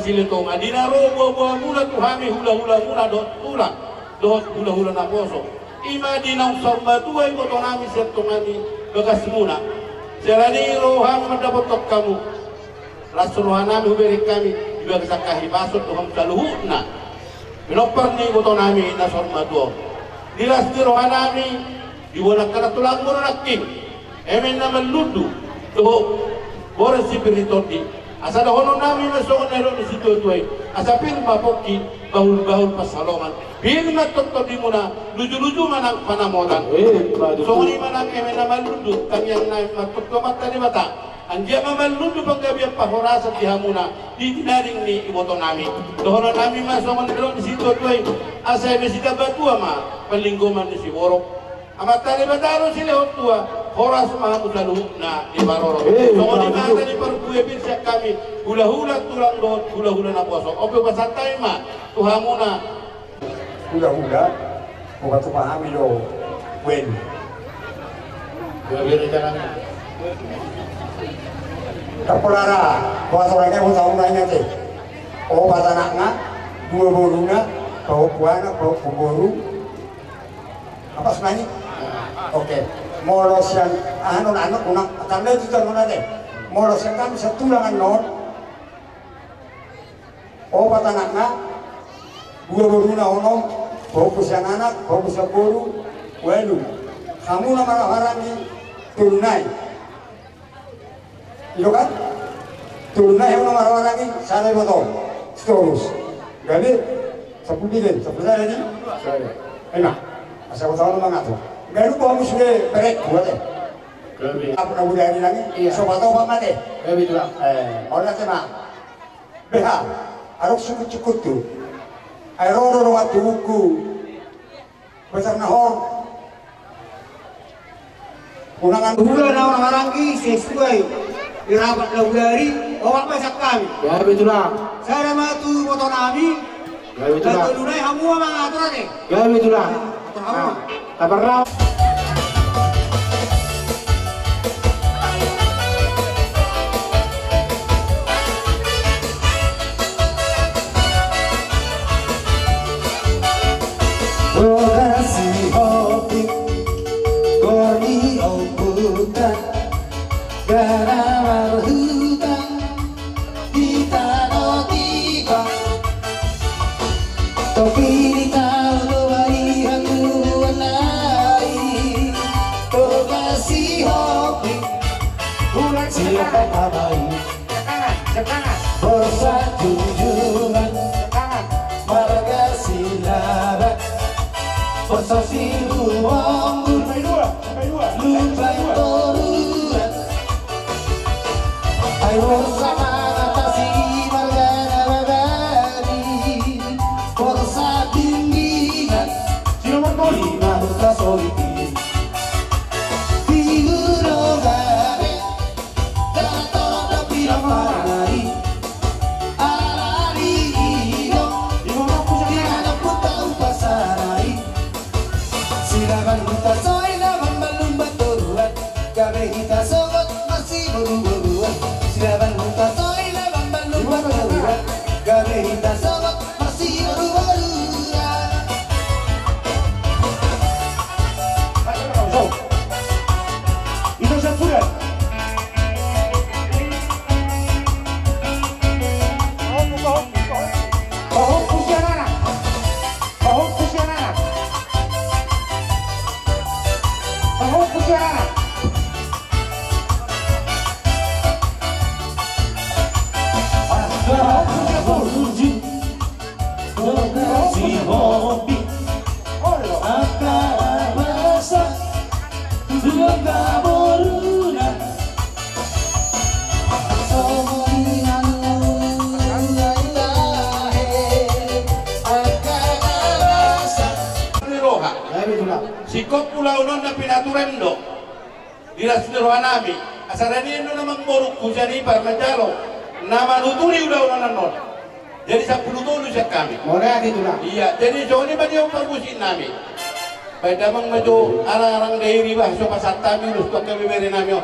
Silitong adina ro buah mula tuhami hula mula dot hula na poso ima dinang samba tuai kotonami setongani bekas muna serani roham mendapat kamu rasulanami huberi kami juga kesakahi basut tuham saluhuna minopar ni kotonami na samba tuo dilas di rohanami diwala kana tulang muna naking emen na maludu tuho boras si piritoti asal hono nami masuk nero di situ tuai asal firma poki bahul pasalongan firma toto di muna luju manang panamotan so ni manang emena maludu kanyang naik matut mata di mata anjia maludu panggabian pahorasa di hamuna di dinaring ni iboto nami hono nami masuk nero di situ tuai asal mesida batu ama pelinggoman di siborok amatari badaro sila tua horas maha lalu na di baroro so ni mata di perkue bisa kami hula tulang dot hula na poso opo basantai ma tuhamuna hula bukan pahami lo wen gawe jalan kapolara bahasa orangnya mau tahu nanya teh oh bahasa anaknya dua boruna bawa buana bawa pemboru apa sebenarnya oke molos yang anu unang tanda itu jangan ada molos yang kami setulangan non obat anaknya dua boruna onom fokus yang anak fokus yang boru welu kamu nama harangi tunai itu kan tunai yang nama harangi saya betul terus jadi sepuluh saya ini enak asal betul nama ngatu gak lupa kamu sudah perek buat deh apa kamu dari lagi sobat tahu apa deh begitu lah orang sama BH harus cukup tuh aero waktu buku besar nahor unangan bulan orang lagi sesuai dirapat dari orang masak kami ya betul lah saya nama tuh motor nami ya betul lah lunai hamu sama aturan deh ya betul lah tak pernah lokasi hobi koni obutan garawar hutan kita notiba topi di tahu bari aku nai lokasi hobi bulan siapa kamai bersatu junjungan marga silaban posisi ruang lupa toruan ayo sama atasi marga nabadi forsa bimbingan lima soliti figuro gare dato da piramari alari io dimana puta pasarai silaban kita soilaban balum baturuan gabe kita sogot masih buru-buruan silaban kita soilaban balum baturuan gabe kita sogot masih buru-buruan itu sepuran Sikop pulau non na pinaturendo diras nami asarani no namang moruk kujani par manjalo nama nuturi udah non. Jadi 10 tahun siap kami. Boleh gitu lah. Iya, jadi soalnya bagi yang perbusin nami. Baik damang maju arang-arang dairi bah so pasat kami urus kami beri nami.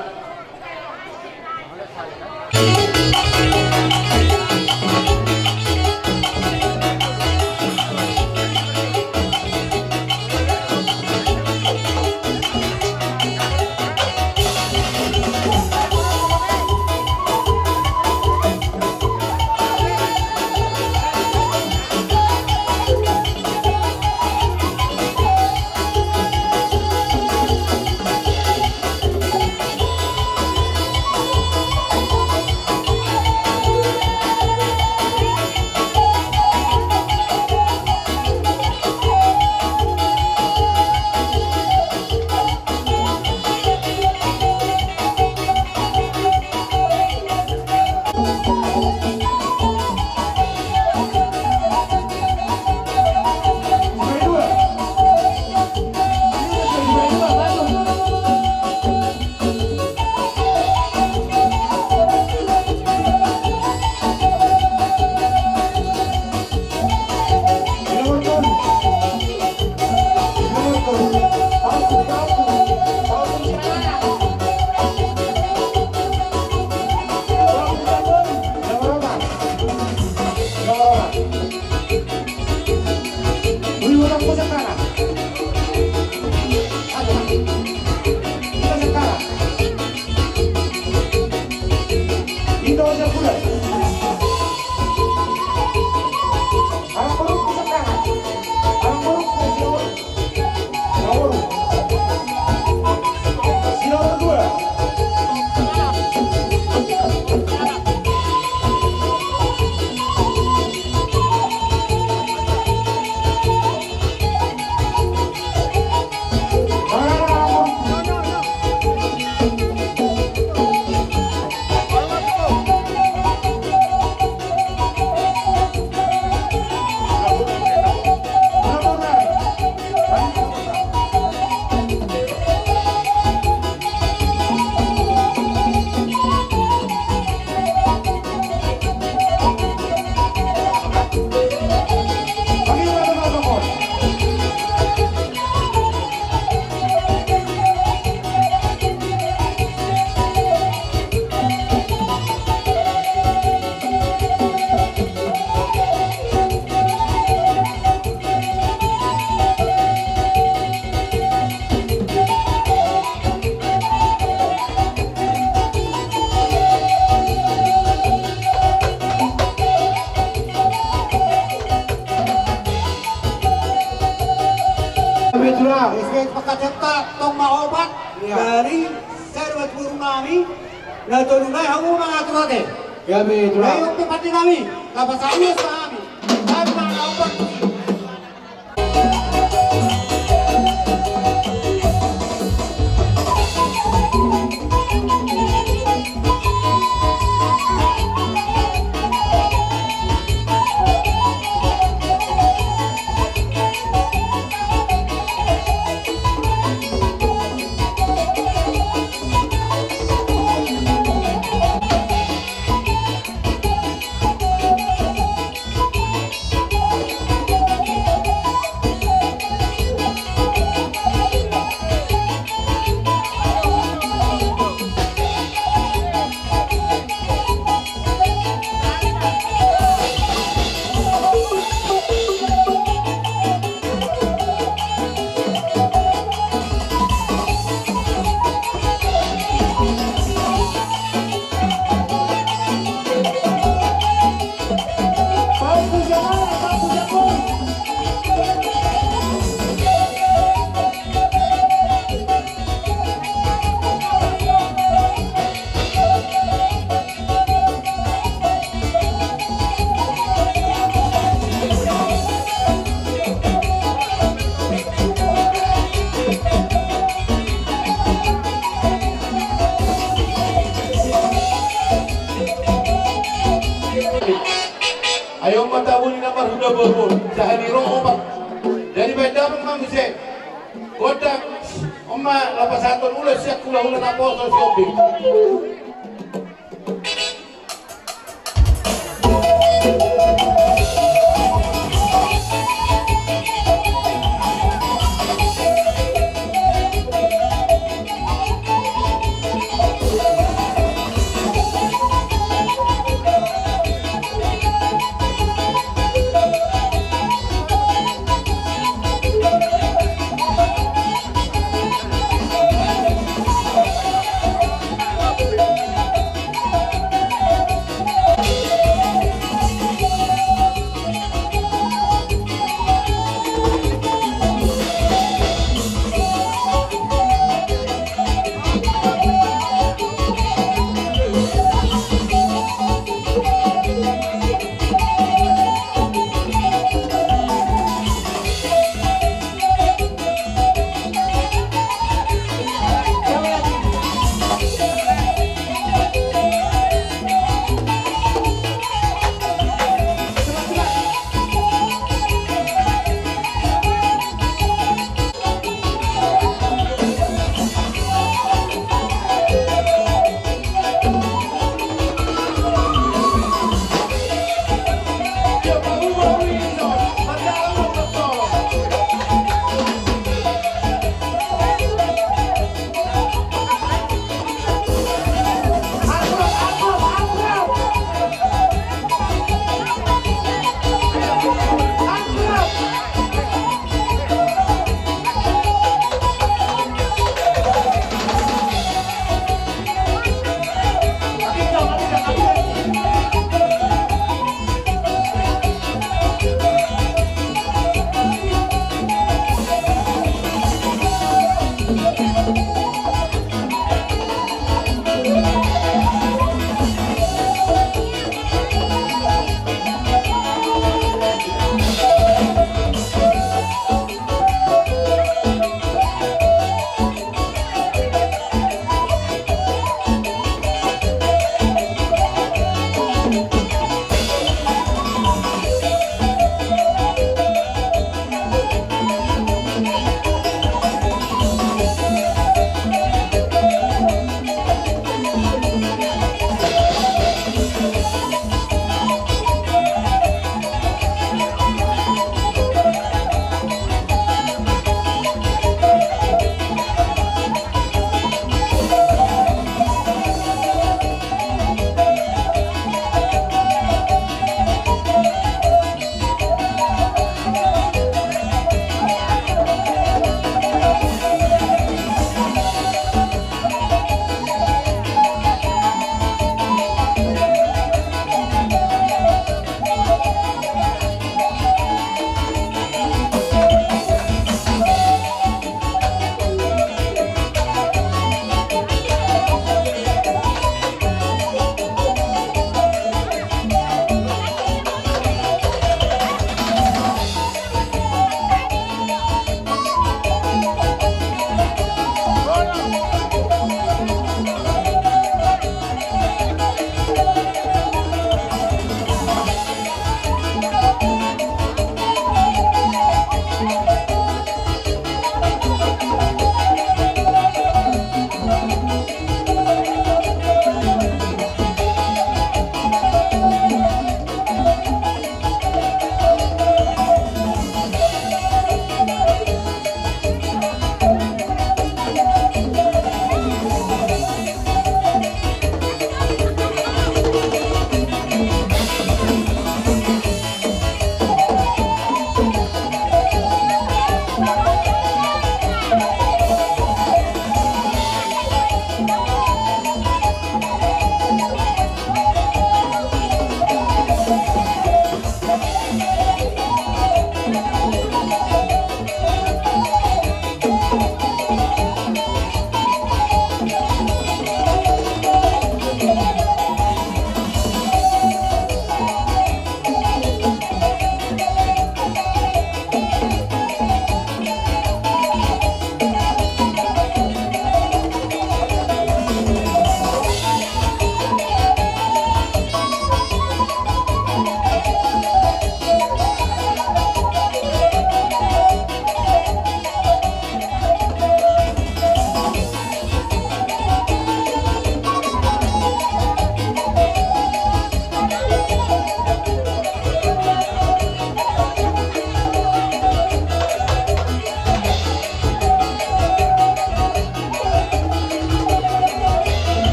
tong maobat dari serwat guru nami na tulungai hamu mga turate gabi itulah yung pipati nami kapasayos sa amin kami mga maobat. berbun sehari obat jadi beda memang bisa kodak oma lapas satu ulah siap hula-hula naposo shopping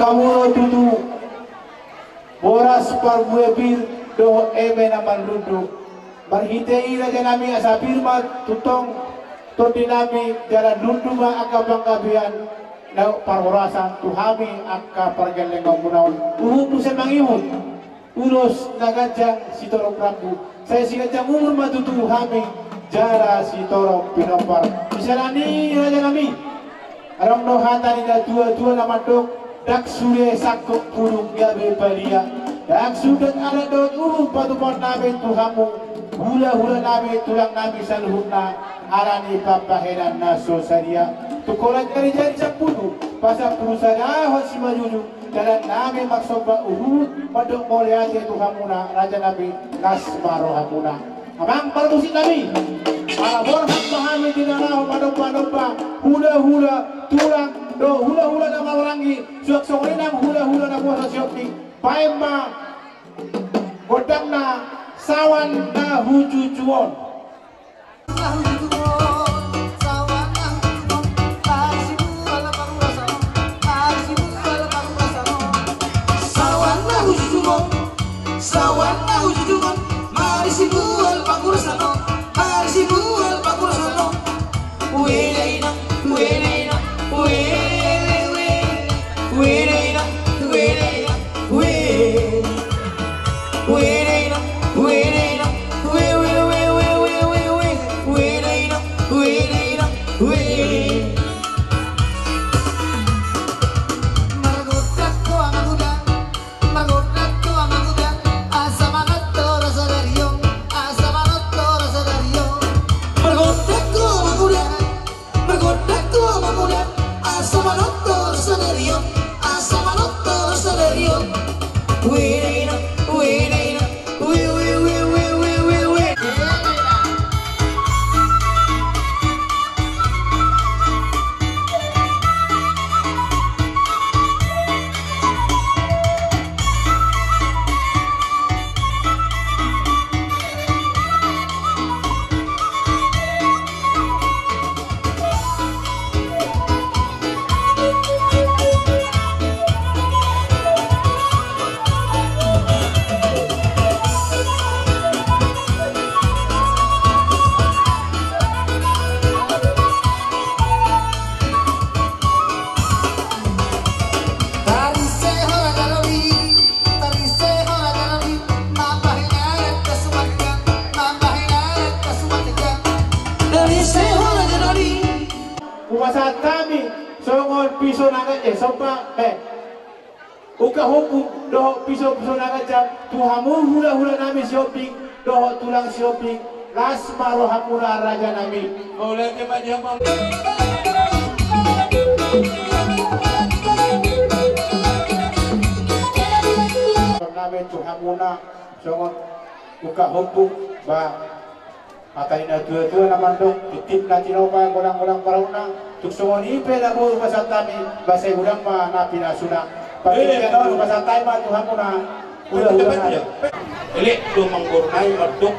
kamu tutu boras par muebir do eme naman rudu marhitei raja nami asa firma tutong todi nami jalan rundu ma akabang kabian na parorasan tuhami akka pargaleng ngamunaon uhutu sa mangihon ulos nagajang si Torong Prabu saya sigajang umur matutu hami jara si Torong Pinompar misalani raja nami arang no hata nila dua-dua naman dong dak sure sakok pulung gabe balia dak sudah ada dot patupon namin tuhamu hula-hula namin tulang namin sa luhut na arani papaheran na sosaria tukolan kari jari sa puno pasang perusahaan si majuju dalam namin maksoba padok moliate tuhamuna raja nabi kasmaro hamuna amang partusik kami para borhat mahami dinanaw padompa hula-hula tulang do hula-hula na mawarangi suak songinang hula-hula na buasa siopni paema godang na sawan na hujujuon sawan na hujujuon mari si bual pakursano mari si bual pakursano uelena uelena uelena Kumasaat kami songon piso naga sompa uka hukum doho piso naga tuhamu hula-hula nami shopping doho tulang shopping las marohamuna raja nami oleh kemudian nami tuhamuna songon uka hukum ba Makai na dua-dua naman dong, titip na tinopa gulang-gulang parauna. Tuksongon ipe na po rumah kami, basay gulang ma napinasuna. Pagkikyan na rumah santay ma Tuhan mo na. Ulah-ulah na. Ili, dumanggurnay marduk.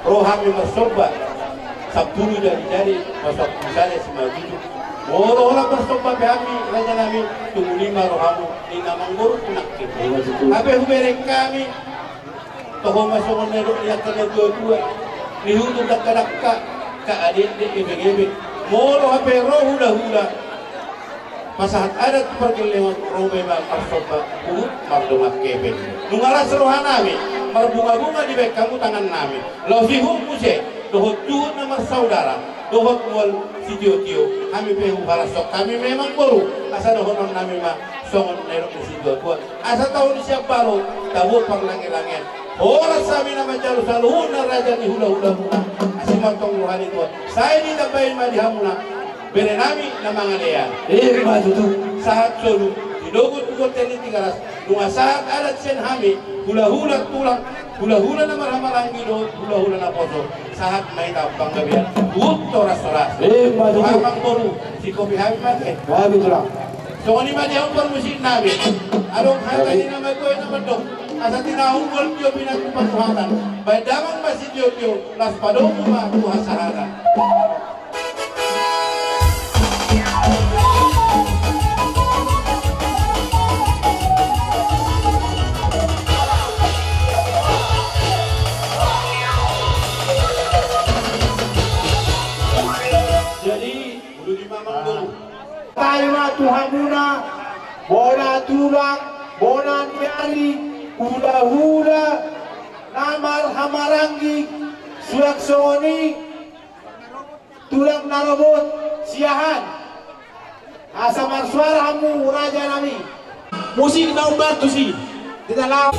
Rohami marsoba. Sabtulu dari masuk misalnya si majuju. Moro-ora marsoba kami, raja nami, tumulima rohamu. Inamanggur punak kita. Ape huberek kami. Toh masuk nero lihat kena dua-dua nihudu dakka ka adik di ibeg-ibeg moro hape roh hula-hula pasahat adat pergelewat robe ba parsoba mardunga kebe nungaras rohanami marbunga-bunga di bek kamu tangan nami lo fihum muse dohot tuun nama saudara dohot mual si tio-tio kami pehu halasok kami memang boru asa dohon nami ma songon nero si dua-dua asa tahun siap baru tabu parlangi-langi orang sami nama jalu saluhuna raja ni hula-hula muna asimantong rohani tua saya ni dapain ma dihamuna bere nami nama ngalea majuju saat solu hidogut ukot teni tigaras dunga saat adat sen hami hula-hula tulang hula-hula na maramalang gino hula-hula na poso saat may panggabian utto ras-ras majuju hamang boru si kopi hami mati kami tulang so ni ma diham musik nabi arong hata ni nama koy nama dong asa tinahun gol tio pinatupan Tuhan baik damang masih tio las padomu ma Tuhan sahara tulang bonan nyari hula-hula namar hamarangi suak soni tulang narobot siahan asamar suara hamu raja nami musik naumbar tu sih di dalam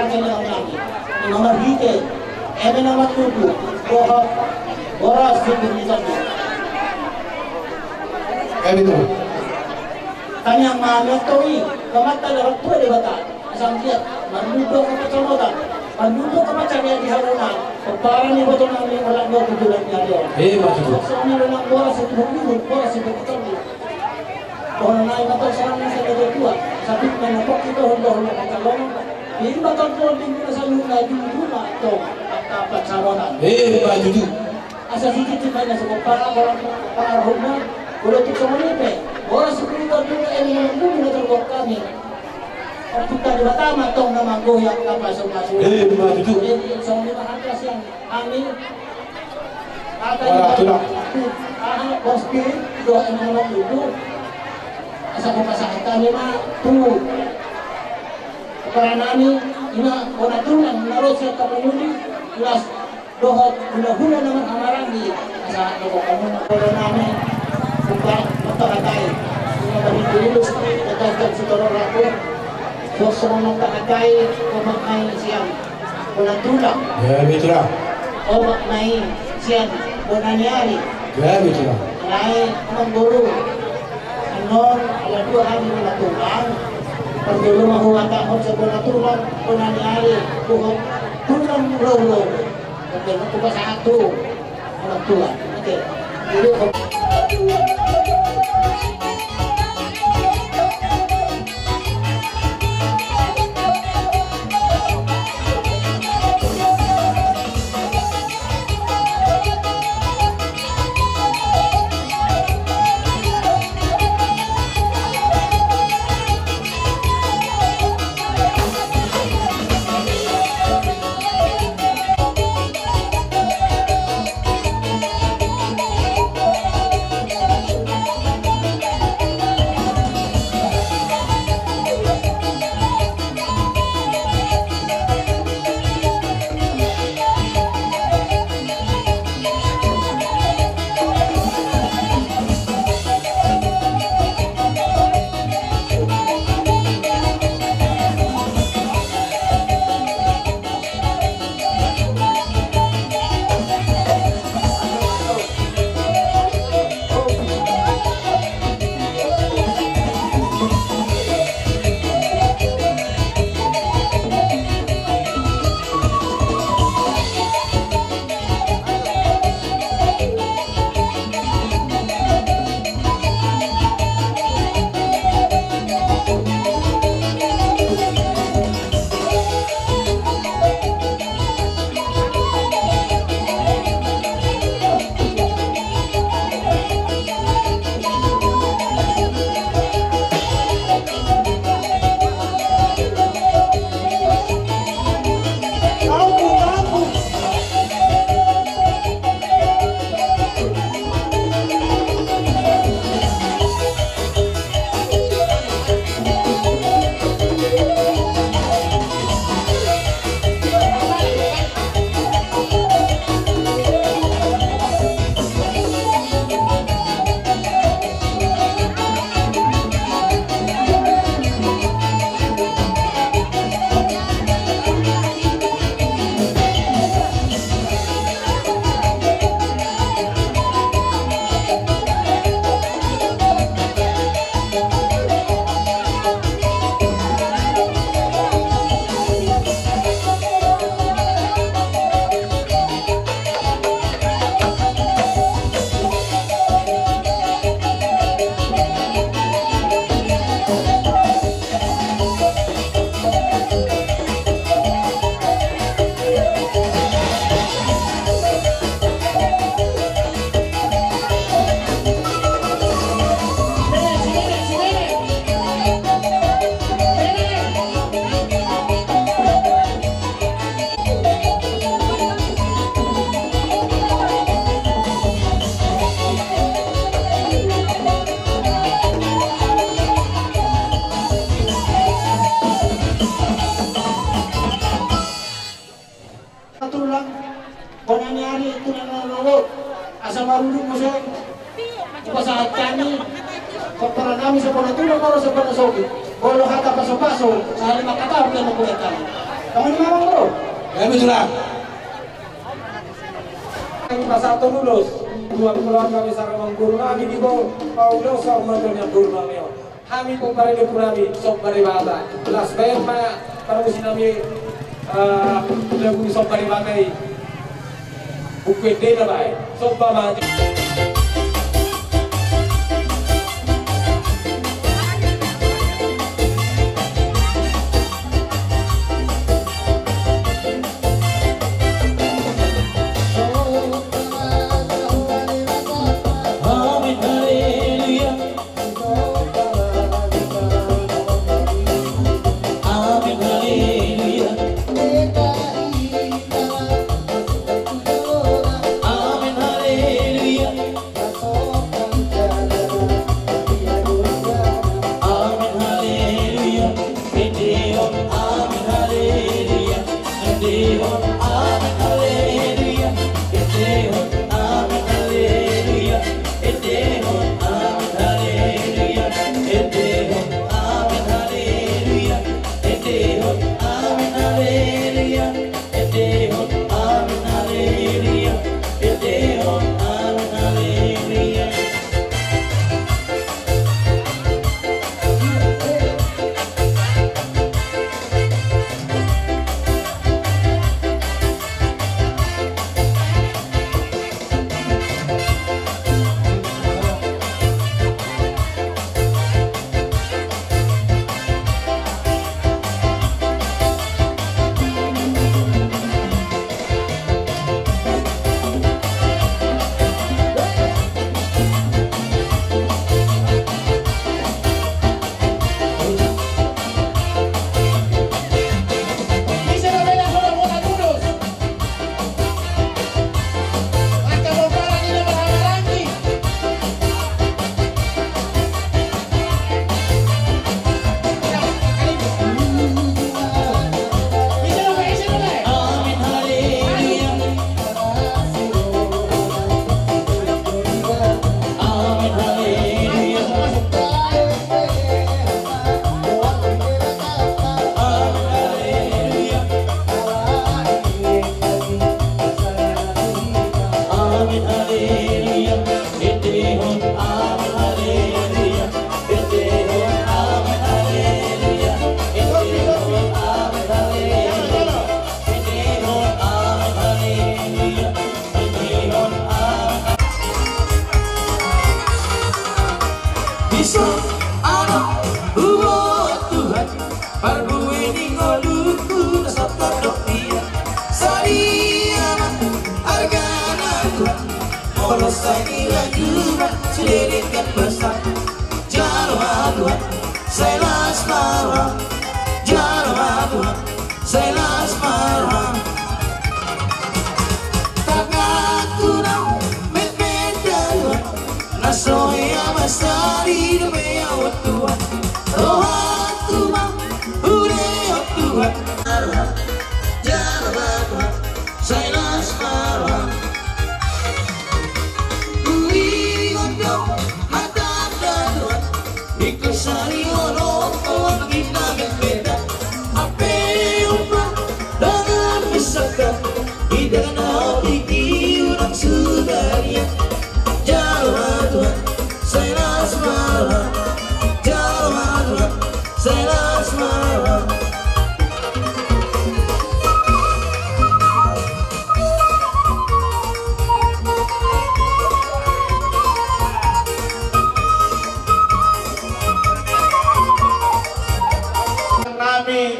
kanya namin. Nomor hite, eme nomor 7, dohot, boras siguritan mo. Kami itu. Kanyang manatoi, kamata na rakto di bata. Asam dia, manudo ka pacamotan, manudo ka pacamaya di harunan. Pagparang ni bato namin walang mo tutulan niya doon. Betul. Sa amin ng boras sa tubig, boras sa tubig. Kung naay matang sa amin sa tua, sabit na napok ito hundo na pagkalong. Hindi ba tanto din na sa luna din luna ito at pacamotan. Betul. Asa higit man na sa pagparang parang na. Kalau kita menipe, orang sepuluh tahun ini menunggu na terbuat kami. Kita di Batam tong nama goyak kapal semasa. Betul. Jadi sama lima atas yang kami. Wah, tulang. Boski doa yang nama itu. Asa pasahan kami mah tu. Karena kami ina orang tulang naros yang kami nuli kelas dohot hula-hula nama amaran di asa doa kamu orang kami. Bukan mengkakai, dari dulu katakan saudara aku, semua mengkakai, memakai siang, bulan tulang. Ya betul. Oh maknai siang, bulan nyari. Ya betul. Naik mengguru, anon ada 2 hari bulan tulang. Pendulu mahu kata sebulan tulang, bulan nyari, tulang lolo. Oke, itu bahasa satu bulan tulang. Oke, jadi marunong mo siya. Ipasahat kami. Para namin sa panatulang para sa panasogi. Bolo hata paso-paso sa halimang katawag na mabuhay kami. Kami memang bro. Kami sudah. Kami pas satu lulus. Dua bulan kami sarang kurna. Kami di bawah Paulo sok mengenai kurna meo. Kami kumpari di kurami sok dari bata. Belas bayar mana para musim kami lagu sok dari bata ini. Bukan dia baik. Sok bama.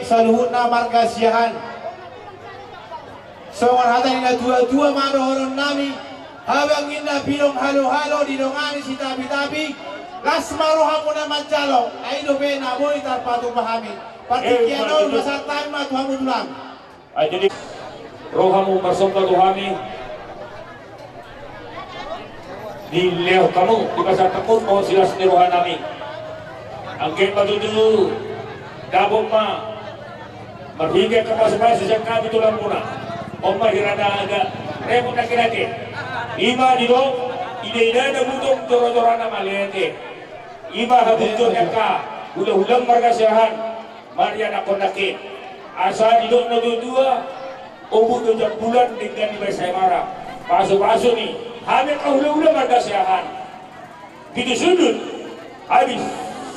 Saluhuna markasiahan Songon hatan ina dua-dua marohoron nami Habang ina bilong halo-halo dinongani si tabi-tabi Las maroha mo naman jalo Ay dobe na mo itarpatong mahami Partikiano masar tayo matuhamu tulang Jadi rohamu bersama tuhami di leo kamu di pasar tekun mau silas ni rohanami angkin patuju dabong ma Marhiga ka pa sa siyang kapitulang muna. O mahirana aga. Repot na kinati. Ima dito, ina-ina na butong doro-doro na malete. Ima habutong ka. Hula-hulang markasyahan. Marian ako naki. asa di dok dua ubud 7 bulan dengan di saya marah pasu nih hamil kahula-hula marga seahan gitu sudut habis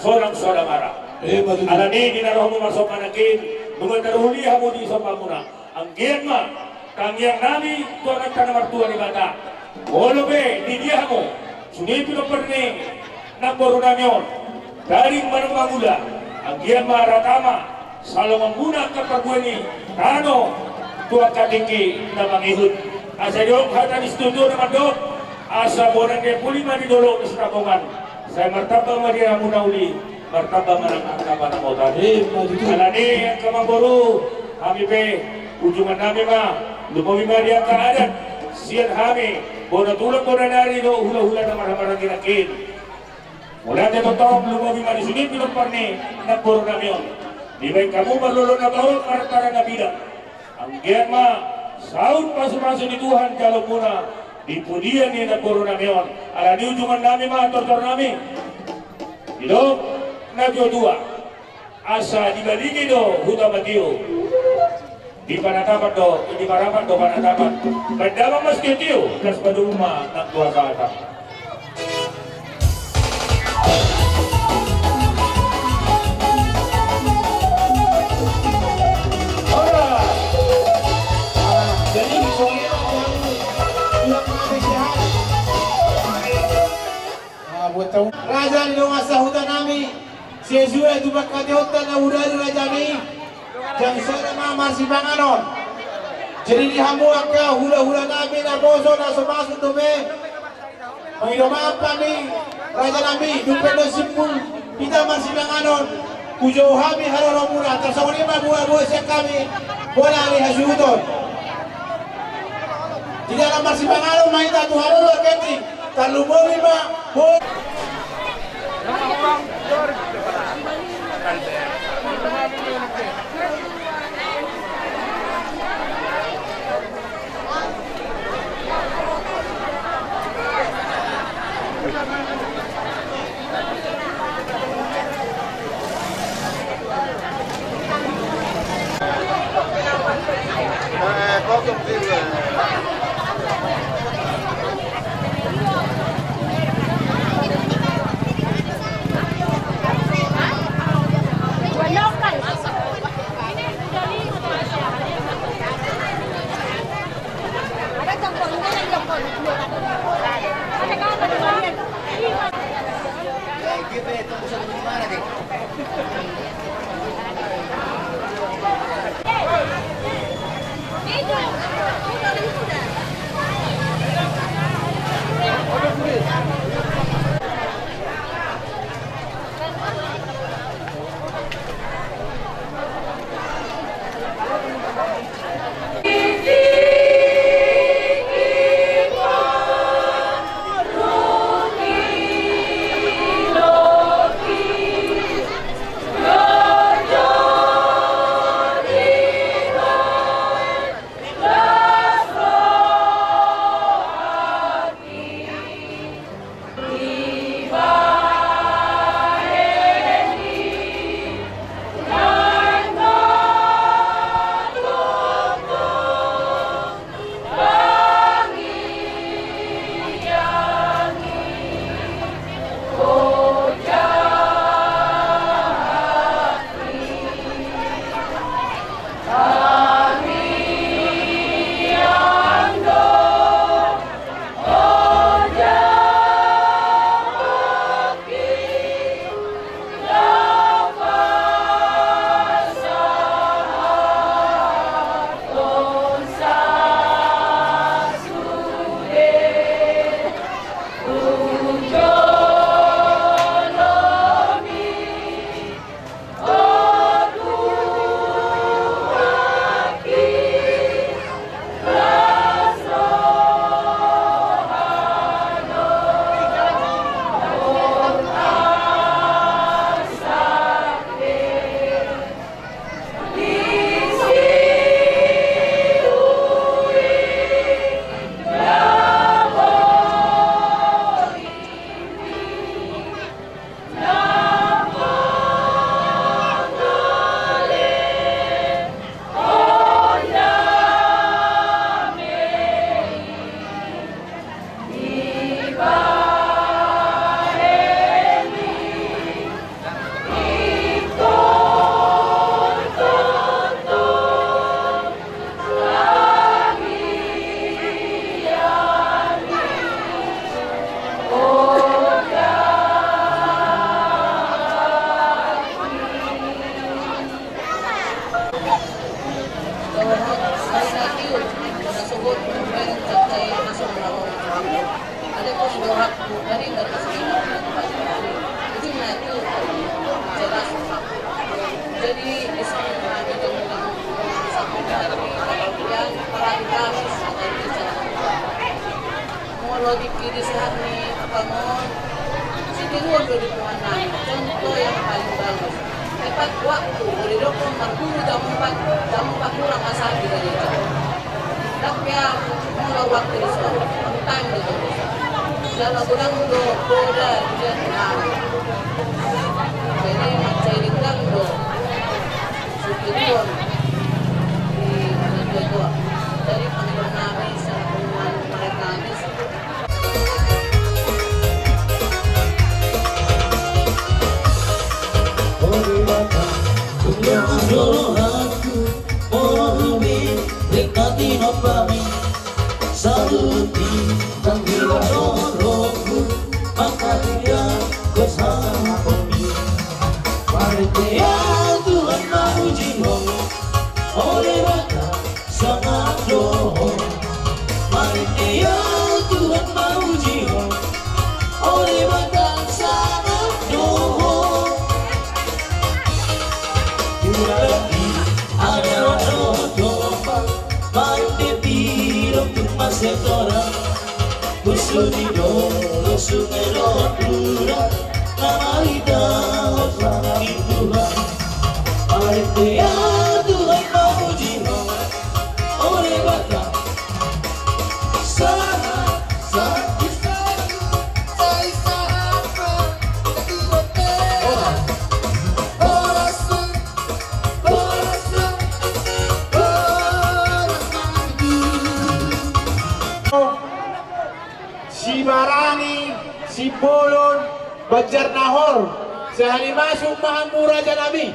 seorang marah alani dinarohmu masuk manakin mengendaruli hamu di sopamuna anggian mah kangyang nami tuan tanah martua di bata bolo be di dia hamu suni pino perne naboru namion dari manang mangula anggian mah ratama selalu menggunakan perbuani kano tua kadiki na mangihut asa diok hata di studio na madok asa bonan dia puli mani dolo sa tabungan saya martaba madi amuna uli martaba manang akaba na mo tadi alani ang kamamboro kami pe ujungan nami ma lumawi madi ang kaadat siyan kami bona tulog bona nari do hula-hula na marang ginakin mula dia totoo lumawi madi sunit pinagparni nagboro nami yun di baik kamu berlulun na bawang para na bidang ang germa saud pasu-pasu di Tuhan kalau muna di pudian ni nagboro nami yun ala di ujungan nami ma tortor nami hidup nagyo dua asa dibaligi do huta matiyo di panatapan do di parapan do panatapan berdama mas ketiyo plus paduma ng dua kata Raja di rumah sahutan nami sesuai itu bakal dihutan na udari raja ni jang sana mamar si banganon jadi dihamuak ka hula-hula nami na boso na sumasok tume may apa ni raja nami dupen na simpul kita masih banganon kujo hami haroro mura tersawari ma buah-buah siya kami bola ni hasuton tidak ada masih banganon may tatuhan lo kenti talumowi ma kalau dipilih sehat nih apa mau si tiruan do di Tuhan nabi contoh yang paling bagus tepat waktu boleh dokong marguru jam 4 kurang asabi dari itu tapi ya mulai waktu di sana on time gitu jalan ulang do boda dia nabi jadi macam ini ulang do si tiruan di dua dari panggilan nabi sama pengumuman mereka Doaku, mohon nikmati nopami, saluti panggilan rohku, maka dia bersamaku. Percaya Tuhan memujimu, oleh maka sangat doa. Percaya Tuhan memujimu, oleh maka sangat doa. Lagi ada doa mandi biru untuk masih orang musuh di dolo sungai lopura nama lidah lagi Tuhan artinya Tuhan memujimu oleh baka sangat si Marani, si Bolon, Banjar Nahor, sehari masuk Mahamura Janabi.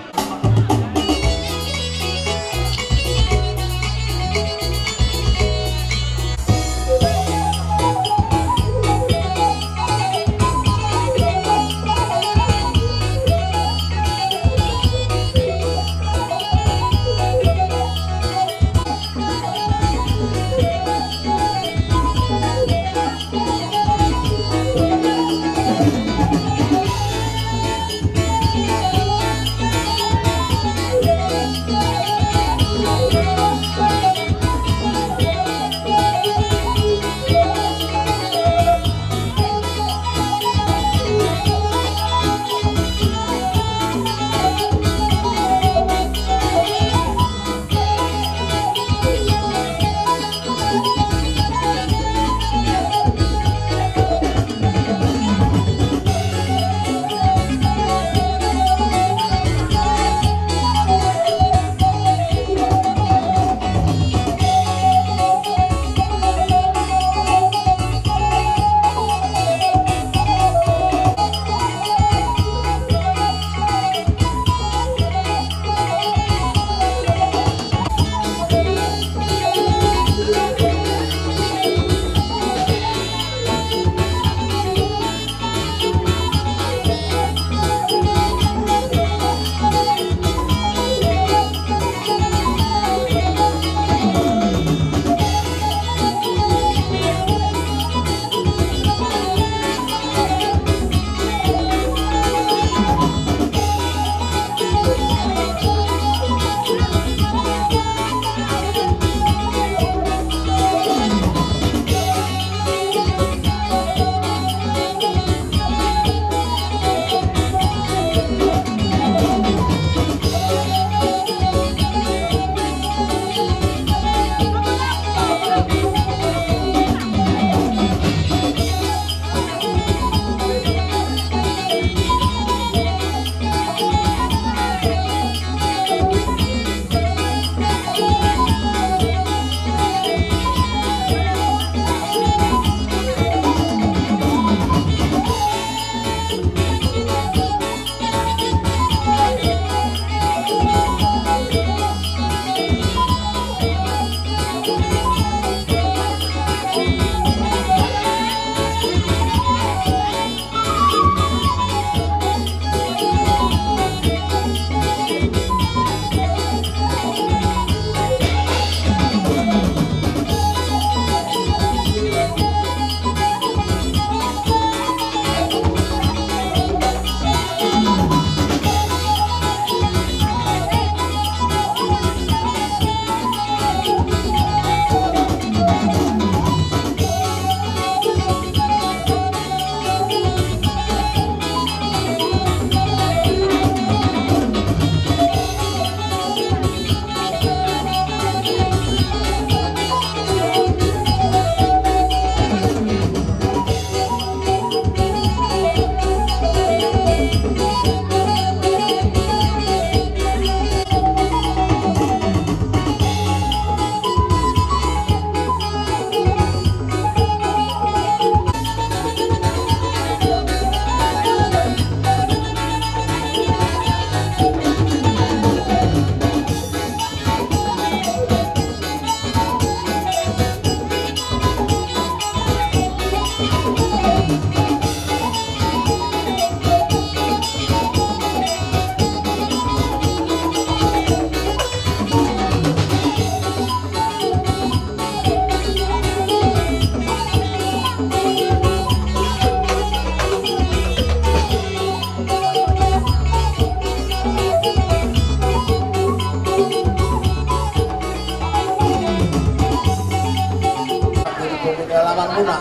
naman muna.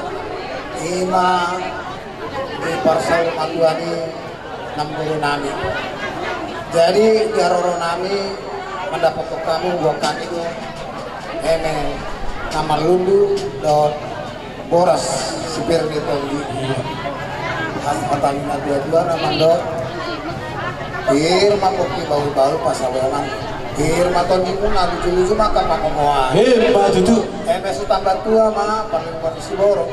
Ima di parsal matuani ng guru namin. Jadi diaroro namin mendapat kamu bukan itu nama lundu dot boras sipir gitu di Patalina dua nama dot irma kopi bau-bau pasawelan irma ton ibu nabi lucu maka pakomoan Pak Dudu. tambah tua mah paling kondisi borok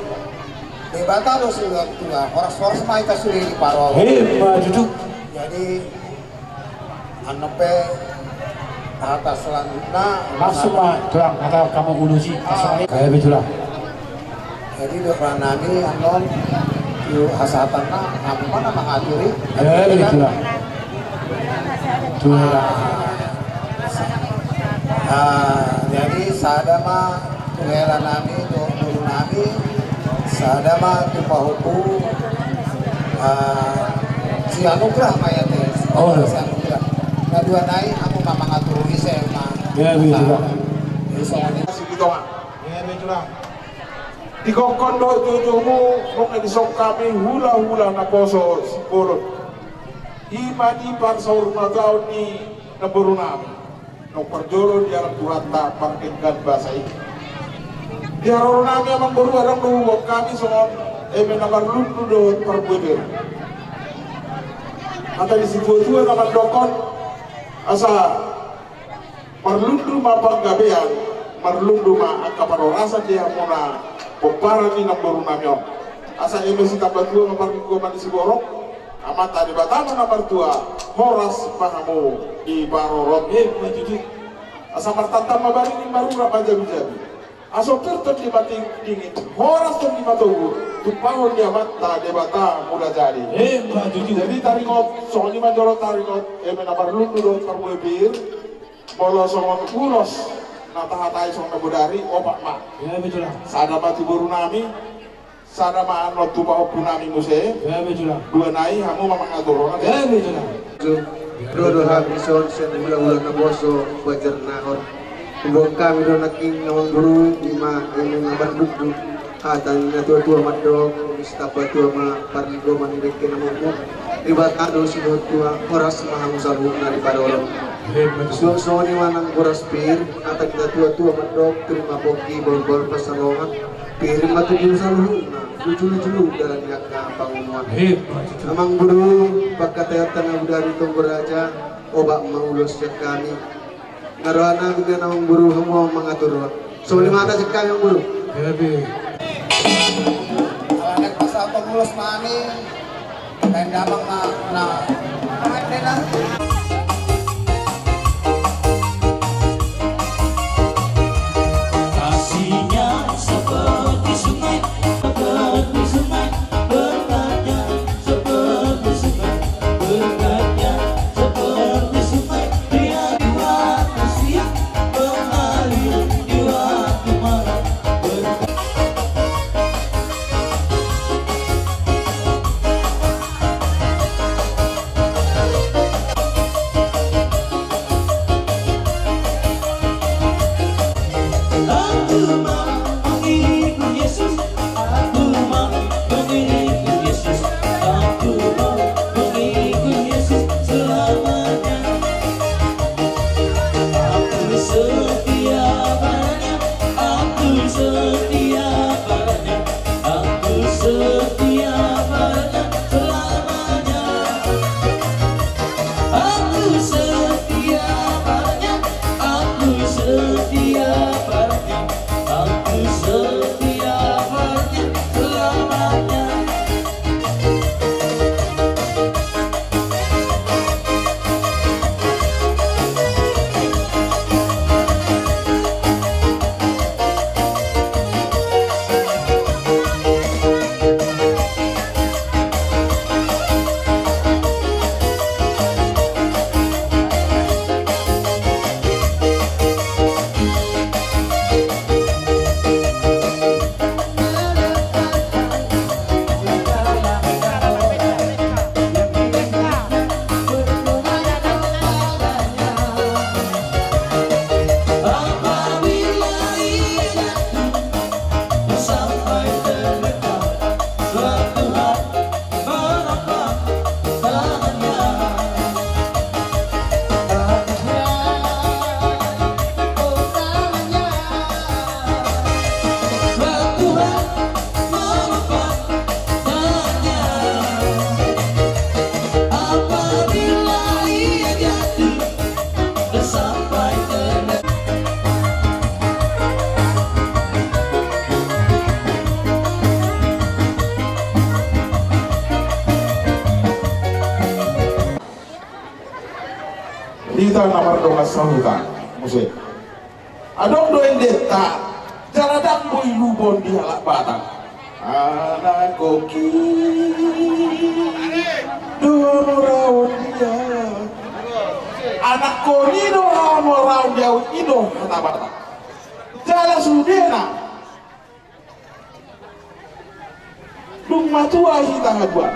debata lo sudah tua horas mah kita sudah di paro Pak Dudu. jadi anepe atas selanjutnya Langsung Pak Durang kata kamu ulusi soalnya kayak betulah. jadi doa nami anon yu hasatanna apa mana mengaturi Betulah. jadi sadama tuhela nami dulu nami sadama tupahuku si anugerah mayatnya si anugerah nah dua naik aku mama ngaturi saya mah Betulah. jadi soalnya Betulah. Dikokon do jojomu kung edisok kami hula-hula na poso si Polon. Ima di parsaur magaw ni naburo namin. Nung parjolo di arang turata pangkinggan bahasa ini. Di arang namin amang buru arang nuwag kami songon eme naman lundu doon parbudir. Mata di situ naman dokon asa marlundu mapanggabean marlundu ma akaparorasa dia muna Pupara ni namburu namyo. Asa eme si tabatua maparking ko man si borok. Amata di batama nomor 2 horas pahamu di barorot majuju. Asa martata mabari ni marura pajabi-jabi. Aso kirton di bating dingin horas ton di matugu. Tupahon dia mata di bata mula jadi. Majuju. Jadi taringot soalnya manjoro taringot eme nomor lundu do parmuebir. Bolos songon ulos. Natahatai song nabudari opak mak. Ya betul lah. Sada mati buru nami, sada ma anot tupa opu nami muse. Ya betul lah. Dua nai hamu mamang adoro. Ya betul lah. Dodo habison sen ulang na boso bajar nahor. Tubong kami do naking nawang guru lima yang ngabanduk do. Hatan na tua madog, mistapa tua ma parligo manireke na mo. Ribata do sinod tua oras mahang sabuk na di padorong. So ni manang boras pir atau kita tua madok terima boki bol pasalongan pir matuju saluhun lucu dalam yakka pangumuan amang guru pagkatayatan na udari tong beraja obak maulos yak kami ngaroana dengan amang guru hamu mangatur so lima ata yak kami ang guru alanek pasal pengulos mami dan damang na Dita namar dongas sahuta musik. Adong doen deta jaladang boy lubon di halak batang. Anak koki dono dia. Anak koni dono raun dia ido kata batang. Jala sudena. Dung matua hita hadwa.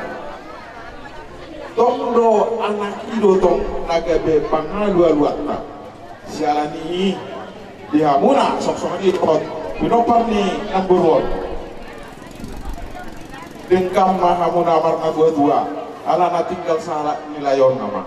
Tong do anak ido tong nagabe pangalu-aluatna. Sialani dihamuna sok-sok ini pot pinopar ni number 1 dengkam mahamuna marna dua alana tinggal salah nilayon nama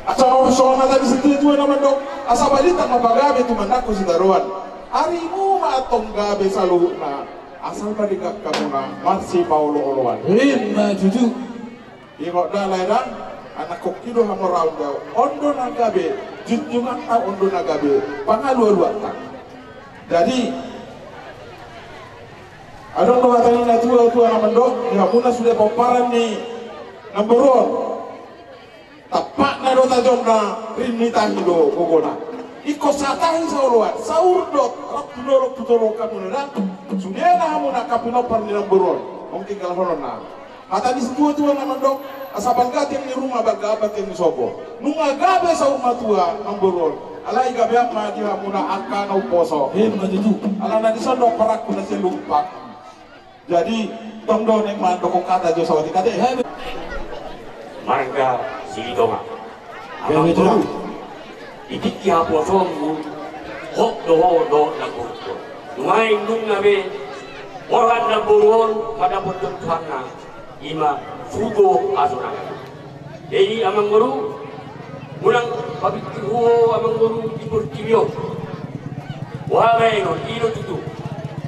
asal soalnya tadi setuju nama dok asal balita mabagabe tu mandaku sitaruan harimu matong gabe saluhna asal badikak kamuna marsi paulo oloan Himma juju. ingok dalairan anak kokido hamo raun daw ondo nagabe junjungan ta ondo nagabe pangalu-aluat ta jadi adong do katani na tua naman dok ihamuna sudah pamparan ni namboron tapak na do tajom na rinita hido gogona iko satahi sauluan saur dok rap tudorok kamu na sudah na hamuna kapinopar ni namboron mungkin kalau honon na kata di tua naman dok asapan gating ni rumah bagabat yang sobo nunga gabe sa rumah tua namboron alai gabe ma di hamuna angka na uposo ala na disondok parak na silumpak jadi tongdo neng mandok kata jo sawati kate marga silidonga amang guru itiki hapo songu hok do naburko numai nungabe orang naburon pada potong Tuhanna ima sugo asuna jadi amang guru mulang pabitihuo amang guru dipertiyo wae no ilo tutu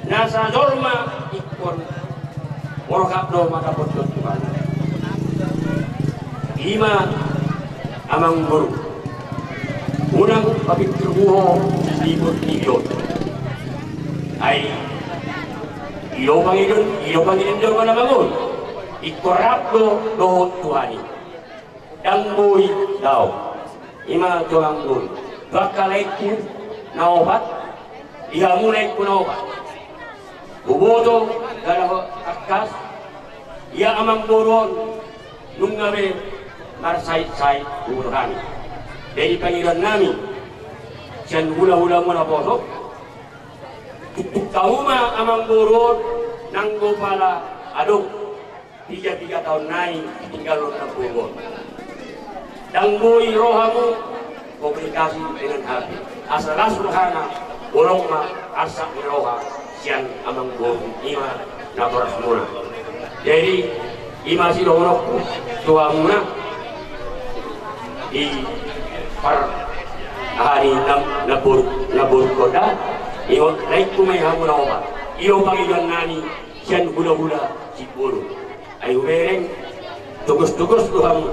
nasa norma ikon morokap do mata potong Tuhanna ima amang guru mulang pabitihuo dipertiyo ay ilo pangilon do mana bangun ikorap do Tuhani dan boy daw ima tuang boy bakalaiku na obat ihamulay ko na obat buboto dalawa kakas iya amang buron nung ngabe marsay-say buruhan dari pangilan namin siyan hula-hula mo na posok kauma amang buron nanggo pala adong 3 tahun naik tinggal di Bogor. Dangboy rohamu komunikasi dengan hati. Asal surhana bolong ma asak roha siang amang bor ima nabar semua. Jadi ima si lorok tua muna di par hari nabur koda iyo naik kumai hamu naoba. Iyo pangilan nani siang hula-hula si buru. Ayo bereng tugus-tugus dohamu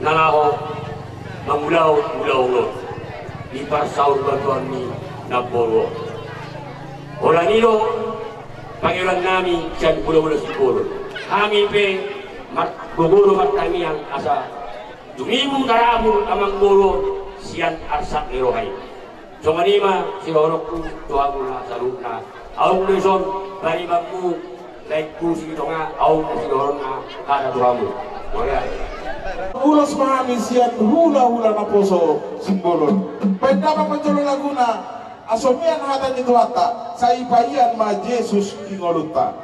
nalaho mangulau lo di parsaur batuan ni naboro ola nilo pangilan nami siyan pulau sipolo kami pe guguro matami ang asa dumimu darabul amang boro siyan arsak nirohay so manima si horokku tuhamula saluna awang lison bari bangku laiku si donga awang si dorona kada tuhamu moya ulos mahami siyan hula-hula na poso simbolon pwede mapanjolo laguna asomian hatan ito ata sa ipayan ma Jesus ingoluta